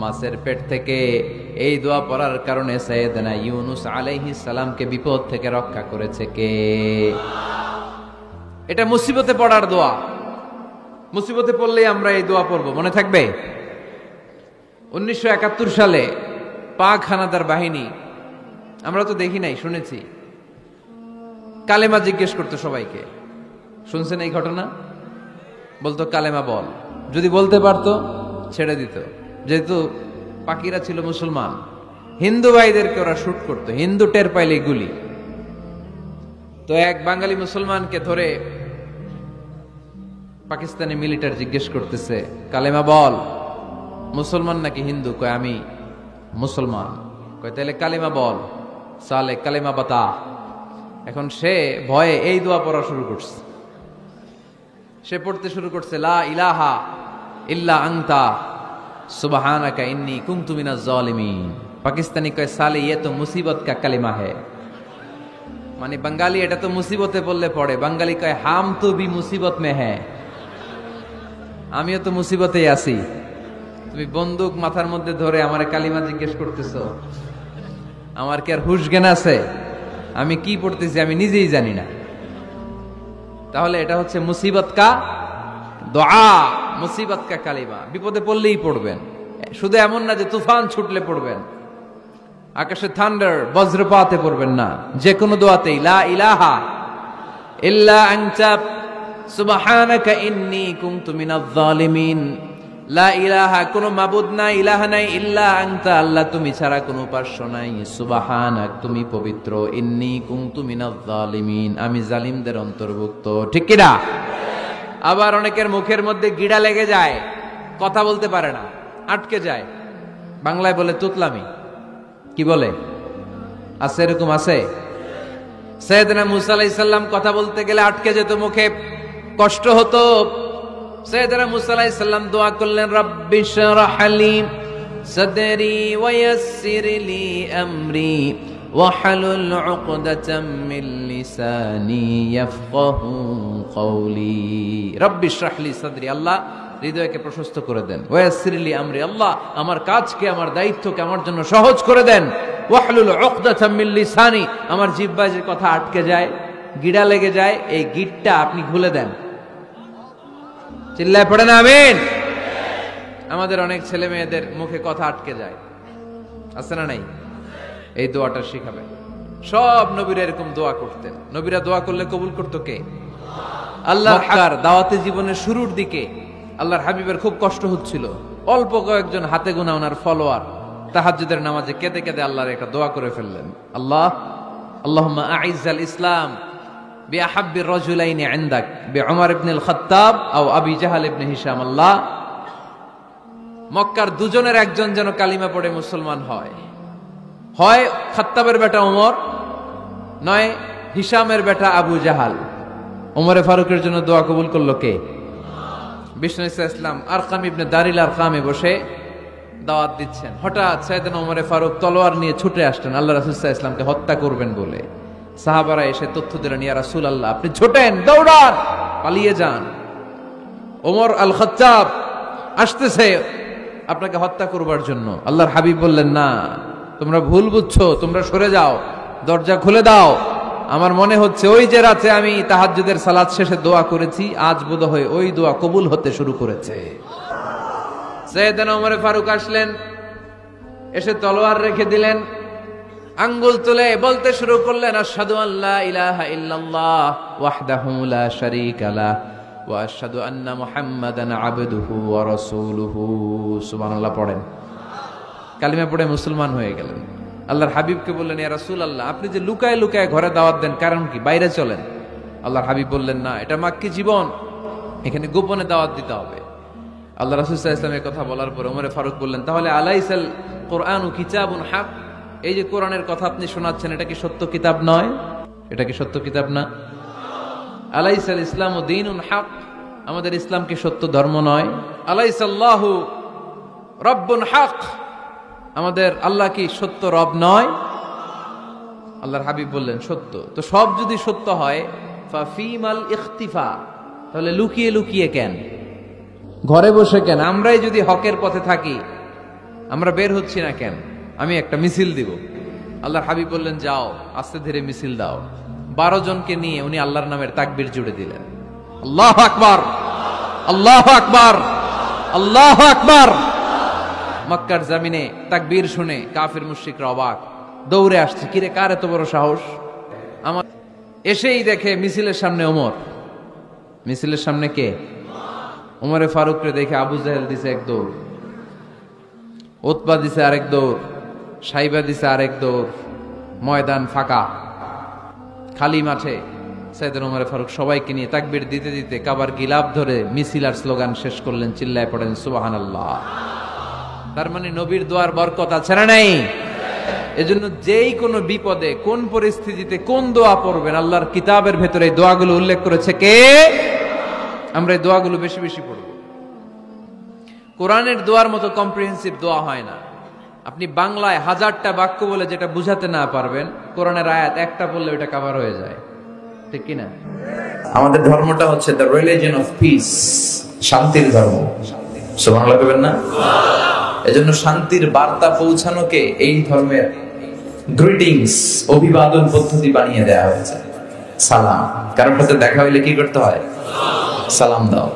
মাছের পেট থেকে এই দোয়া পড়ার কারণে সাইয়েদনা ইউনূস আলাইহিস সালামকে বিপদ থেকে রক্ষা করেছে কে? এটা মুসিবতে পড়ার দোয়া। মুসিবতে পড়লেই আমরা এই দোয়া পড়বো, মনে থাকবে? 1971 সালে পাক হানাদার বাহিনী, আমরা তো দেখি নাই, শুনেছি, কালেমা জিজ্ঞেস করতো সবাইকে। শুনছেন এই ঘটনা? বলতো কালেমা বল, যদি বলতে পারতো ছেড়ে দিত। যেহেতু পাকিরা ছিল মুসলমান, হিন্দু ভাইদেরকে ওরা শুট করতো, হিন্দু টের পাইলে গুলি। তো এক বাঙালি মুসলমানকে ধরে পাকিস্তানি মিলিটারি জিজ্ঞেস করতেছে, কালেমা বল। মুসলমান নাকি হিন্দু? কয় আমি মুসলমান। কয় তাহলে কালেমা বল। সালে কালেমা বাতা। এখন সে ভয়ে এই দোয়া পড়া শুরু করছে। সে পড়তে শুরু করছে, লা ইলাহা ইল্লা আনতা সুবহানাকা ইন্নী কুনতু মিনাজ জালিমিন। পাকিস্তানি কয় সালে ये तो मुसीबत का कलिमा है। মানে বাঙালি এটা তো মুসিবতে পড়লে পড়ে, বাঙালি কয় হাম তো ভি মুসিবত মে হ্যায়, আমিও তো মুসিবতেই আছি। তুমি বন্দুক মাথার মধ্যে ধরে আমারে কালিমা জিজ্ঞেস করতেছো, আমার কি আর হুশ জ্ঞান আছে? আমি কি পড়তেছি আমি নিজেই জানি না। তাহলে এটা হচ্ছে মুসিবত কা দোয়া, মুসিবত কা কালিমা। বিপদে পড়লেই পড়বেন, শুধু এমন না যে তুফান ছুটলে পড়বেন, আকাশে থান্ডার বজ্রপাতে পড়বেন না। যে কোনো দোয়াতেই লা ইলাহা ইল্লা আনতা সুবহানাকা ইন্নী কুনতু মিনাজ জালিমিন। লা ইলাহা, কোনো মাবুদ নাই, ইলাহা নাই, ইল্লা আনতা, আল্লাহ তুমি ছাড়া কোনো উপাস্য নাই, সুবহানাক, তুমি পবিত্র, ইন্নী কুনতু মিনাজ জালিমিন, আমি জালিমদের অন্তর্ভুক্ত। ঠিক কি না? আবার অনেকের মুখের মধ্যে গিড়া লেগে যায়, কথা বলতে পারে না, আটকে যায়। বাংলায় বলে তুতলামি। কি বলে? আছে, এরকম আছে। সাইয়েদনা মূসা আলাইহিস সালাম কথা বলতে গেলে আটকে যেত, মুখে কষ্ট হতো। সাইয়েদনা মূসা আলাইহিস সালাম দোয়া করলেন, রাব্বি শরহ লি সাদরি ওয়া ইয়াসসির লি আমরি ওয়াহলুল উকদাতাম মিন লিসানি ইয়াফকাহু কওলি। রাব্বি শরহ লি সাদরি, আল্লাহ হৃদয়কে প্রশস্ত করে দেন। ওয়া ইয়াসসির লি আমরি, আল্লাহ আমার কাজকে, আমার দায়িত্বকে আমার জন্য সহজ করে দেন। ওয়াহলুল উকদাতাম মিন লিসানি, আমার জিহ্বায় যে কথা আটকে যায়, গিড়া লেগে যায়, এই গিটটা আপনি খুলে দেন। চিল্লায় পড়েন আমিন। আমাদের অনেক ছেলে মেয়েদের মুখে কথা আটকে যায়, আছে না নাই? এই দোয়াটা শিখাবেন। সব নবীরা এরকম দোয়া করতেন। নবীরা দোয়া করলে কবুল করতো কে? আল্লাহ। দাওয়াতে জীবনের শুরুর দিকে আল্লাহর হাবিবের খুব কষ্ট হচ্ছিল। অল্প কয়েকজন হাতে গোনা ওনার ফলোয়ার তাহাজ্জুদের নামাজে কেঁদে কেঁদে আল্লাহর একটা দোয়া করে ফেললেন, আল্লাহ আল্লাহুম্মা আইজ্জাল ইসলাম বিআহাব্বির রাজুলাইনি ইনদাক বিউমর ইবনুল খাত্তাব আও আবি জাহল ইবনে হিশাম। আল্লাহ, মক্কার দুজনের একজন যেন কালিমা পড়ে মুসলমান হয়, হয় খাত্তাবের বেটা ওমর, নয় হিশামের বেটা আবু জাহাল। ওমরে ফারুকের জন্য দোয়া কবুল করলো কে? বিষ্ণু ইসলাম আরকাম ইবনে দারিল আরকামে বসে দাওয়াত দিচ্ছেন। হঠাৎ সাইয়েদনা ওমরে ফারুক তলোয়ার নিয়ে ছুটে আসলেন আল্লাহ রাসূল সাল্লাল্লাহু আলাইহি ওয়াসাল্লামকে হত্যা করবেন বলে। সাহাবারা এসে তথ্য দিলেন, ইয়া রাসূলুল্লাহ, আপনি ছোটেন, দৌড়ান, পালিয়ে যান, ওমর আল খাত্তাব আসতেছে আপনাকে হত্যা করবার জন্য। আল্লাহর হাবিব বললেন, না, তোমরা ভুল বুঝছো, তোমরা সরে যাও, দরজা খুলে দাও। আমার মনে হচ্ছে ওই যে রাতে আমি তাহাজ্জুদের সালাত শেষে দোয়া করেছি, আজ বোধহয় ওই দোয়া কবুল হতে শুরু করেছে। সাইয়েদনা ওমর ফারুক আসলেন, এসে তলোয়ার রেখে দিলেন। আঙ্গুল তুলে বলতে শুরু করলেন, আশহাদু আল্লা ইলাহা ইল্লাল্লাহ ওয়াহদাহু লা শারীকা লাহ ওয়া আশহাদু আন্না মুহাম্মাদান আবদুহু ওয়া রাসূলুহু। সুবহানাল্লাহ পড়েন। কালিমা পড়ে মুসলমান হয়ে গেলেন। আল্লাহর হাবিবকে বললেন, ইয়া রাসূলুল্লাহ, আপনি যে লুকায় লুকায় ঘরে দাওয়াত দেন, কারণ কি? বাইরে চলেন। আল্লাহর হাবিব বললেন, না, এটা মাক্কি জীবন, এখানে গোপনে দাওয়াত দিতে হবে। আল্লাহ রাসূল সাল্লাল্লাহু আলাইহি ওয়াসাল্লামের কথা বলার পর ওমর ফারুক বললেন, তাহলে আলাইসাল কোরআনু কিতাবুন হক, এই যে কোরআনের কথা আপনি শোনাচ্ছেন, এটা কি সত্য কিতাব নয়? এটা কি সত্য কিতাব না? আলাইসাল ইসলামু দীনুন হক, আমাদের ইসলাম কি সত্য ধর্ম নয়? আলাইসাল্লাহু রব্বুন হক, আমাদের আল্লাহ কি সত্য রব নয়? আল্লাহর হাবিব বললেন, সত্য। তো সব যদি সত্য হয়, ফাফিমাল ইখতিফা, তাহলে লুকিয়ে লুকিয়ে কেন, ঘরে বসে কেন? আমরাই যদি হকের পথে থাকি, আমরা বের হচ্ছি না কেন? আমি একটা মিছিল দিব। আল্লাহর হাবিব বললেন, যাও, আস্তে ধীরে মিছিল দাও। 12 জনকে নিয়ে উনি আল্লাহর নামের তাকবীর জুড়ে দিলেন। আল্লাহু আকবার, আল্লাহু আকবার, আল্লাহু আকবার। মক্কার জমিনে তাকবীর শুনে কাফির মুশরিকরা অবাক, দৌড়ে আসছে, কিরে, কার এত বড় সাহস? আমার এসেই দেখে মিছিলের সামনে ওমর। মিছিলের সামনে কে? ওমরে ফারুককে দেখে আবু জাহেল দিছে এক দৌড়, উতবা দিছে আরেক দৌড়, সাইবা দিছে আরেক দৌড়। ময়দান ফাঁকা, খালি মাঠে সাইয়েদনা ওমরে ফারুক সবাইকে নিয়ে তাকবীর দিতে দিতে কাবার গিলাফ ধরে মিছিল আর স্লোগান শেষ করলেন। চিল্লায় পড়েন সুবহানাল্লাহ। তার মানে নবীর দোয়ার বরকত আছে না নাই? এজন্য যেই কোনো বিপদে, কোন পরিস্থিতিতে কোন দোয়া পড়বেন, আল্লাহর কিতাবের ভেতরে এই দোয়াগুলো উল্লেখ করেছে কে? আমরা এই দোয়াগুলো বেশি বেশি পড়ব। কোরআনের দোয়ার মতো কম্প্রিহেন্সিভ দোয়া হয় না। আপনি বাংলায় 1000টা বাক্য বলে যেটা বুঝাতে না পারবেন, কোরআনের আয়াত একটা বললে ওটা কভার হয়ে যায়, ঠিক কি না? আমাদের ধর্মটা হচ্ছে দ্য রিলিজিয়ন অফ পিস, শান্তির ধর্ম। সুবহানাল্লাহ বলবেন না? এজন্য শান্তির বার্তা পৌঁছানোকে এই ধর্মের গ্রিটিংস, অভিবাদন পদ্ধতি বানিয়ে দেওয়া হয়েছে। সালাম, কারোর সাথে দেখা হইলে কি করতে হয়? সালাম দাও।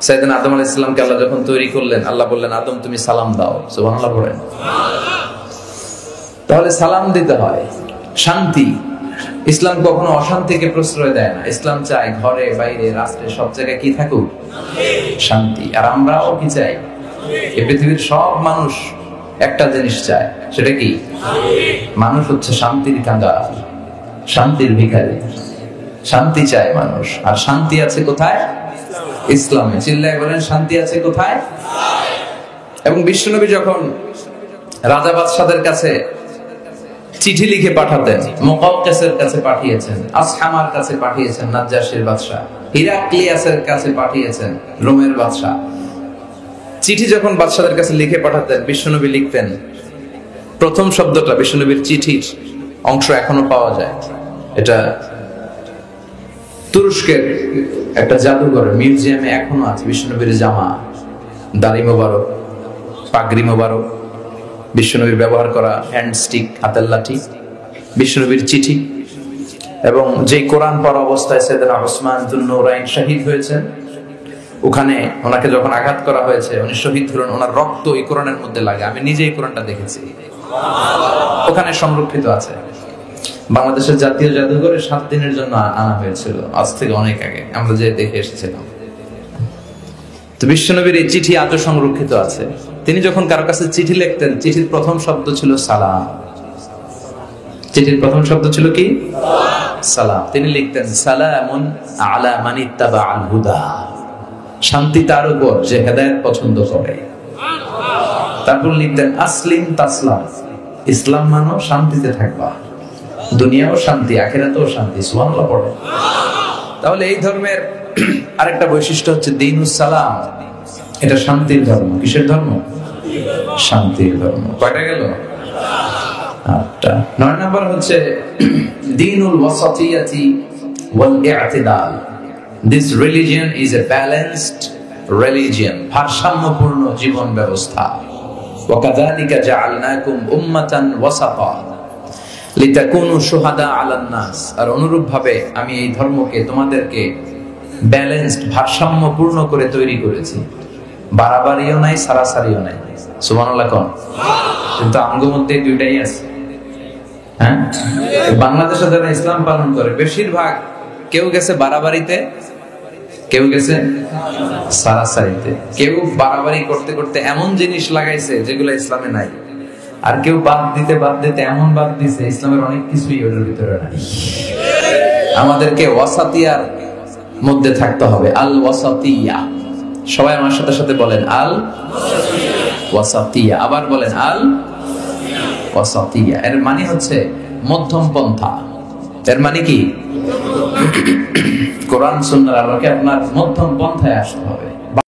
সাইয়েদনা আদম আলাইহিস সালামকে আল্লাহ যখন তৈরি করলেন, আল্লাহ বললেন, আদম তুমি সালাম দাও। সুবহানাল্লাহ বলেন। তাহলে সালাম দিতে হয়। শান্তি, ইসলাম কখনো অশান্তিকে প্রশ্রয় দেয় না। ইসলাম চায় ঘরে বাইরে রাষ্ট্রে সব জায়গায় কি থাকুক? শান্তি। আর আমরাও কি চাই? এই পৃথিবীর সব মানুষ একটা জিনিস চায়, সেটা কি? মানুষ হচ্ছে শান্তির কাঙ্গাল, শান্তির ভিখারি। শান্তি চায় মানুষ। আর শান্তি আছে কোথায়? ইসলামে। চিল্লায় বলেন, শান্তি আছে কোথায়? এবং বিশ্বনবী যখন রাজা বাদশাদের কাছে চিঠি লিখে পাঠাতেন, মুকাওকিসের কাছে পাঠিয়েছেন, আসহামার কাছে পাঠিয়েছেন নাজ্জাশীর বাদশা, হিরাক্লিয়াসের কাছে পাঠিয়েছেন রোমের বাদশা। চিঠি যখন বাদশাদের কাছে লিখে পাঠাতেন, বিশ্বনবী লিখতেন, প্রথম শব্দটা বিশ্বনবীর চিঠির অংশ এখনো পাওয়া যায়। এটা তুরস্কের একটা জাদুঘর মিউজিয়ামে এখনো আছে। বিশ্বনবীর জামা, দাড়ি মোবারক, পাগড়ি মোবারক, বিশ্বনবীর ব্যবহার করা হ্যান্ডস্টিক, হাতের লাঠি, বিশ্বনবীর চিঠি, এবং যে কোরআন পড়া অবস্থায় সাইয়েদনা উসমান যুন নূরাইন শহীদ হয়েছেন, ওখানে ওনাকে যখন আঘাত করা হয়েছে, উনি শহীদ হলেন, ওনার রক্ত এই কোরআনের মধ্যে লাগে। আমি নিজেই কোরআনটা দেখেছি, ওখানে সংরক্ষিত আছে। বাংলাদেশের জাতীয় জাদুঘরে 7 দিনের জন্য আনা হয়েছিল, আজ থেকে অনেক আগে আমরা যে দেখে এসেছিলাম। তো বিশ্বনবীর এই চিঠি আজও সংরক্ষিত আছে। তিনি যখন কারো কাছে চিঠি লিখতেন, চিঠির প্রথম শব্দ ছিল সালাম। চিঠির প্রথম শব্দ ছিল কি? সালাম। তিনি লিখতেন, সালামুন আলা মান ইত্তাবা আল হুদা, শান্তি তার উপর যে হেদায়েত পছন্দ করে। তারপর লিখতেন, আসলিম তাসলাম, ইসলাম মানো, শান্তিতে থাকবা, দুনিয়াও শান্তি, আখিরাতেও শান্তি। সুবহানাল্লাহ পড়ে। তাহলে এই ধর্মের আরেকটা বৈশিষ্ট্য হচ্ছে দ্বীনুস সালাম, এটা শান্তির ধর্ম। কিসের ধর্ম? শান্তির ধর্ম। কয়টা গেল? 8টা। 9 নাম্বার হচ্ছে দ্বীনুল ওয়াসাতিয়াতি ওয়াল ই'তিদাল। This religion is a balanced religion, ভারসাম্যপূর্ণ জীবন ব্যবস্থা। ওয়া কাযালিকা জাআলনাকুম উম্মাতান ওয়াসাতা লিতাকুনু শুহাদা আলান নাস। আর অনুরূপ ভাবে আমি এই ধর্মকে, তোমাদেরকে ব্যালেন্সড, ভারসাম্যপূর্ণ করে তৈরি করেছি। বাড়াবাড়িও নাই, সারাসারিও নাই। সুবহানাল্লাহ কোন? কিন্তু আমগো মধ্যে দুইটাই আছে। হ্যাঁ, বাংলাদেশে যারা ইসলাম পালন করে বেশিরভাগ কেউ গেছে বাড়াবাড়িতে, কেউ গেছে সারাসারিতে, কেউ বাড়াবাড়ি করতে করতে এমন জিনিস লাগাইছে যেগুলো ইসলামে নাই, আর কেউ বাদ দিতে এমন বাদ দিছে ইসলামের অনেক কিছুই ওটার ভিতরে নাই। আমাদেরকে ওয়াসাতিয়ার মধ্যে থাকতে হবে, আল ওয়াসাতিয়া। সবাই আমার সাথে সাথে বলেন আল ওয়াসাতিয়া, আবার বলেন আল ওয়াসাতিয়া। এর মানে হচ্ছে মধ্যম পন্থা। এর মানে কি? কোরআন সুন্নাহর আলোকে আপনার মধ্যম পন্থায় আসতে হবে।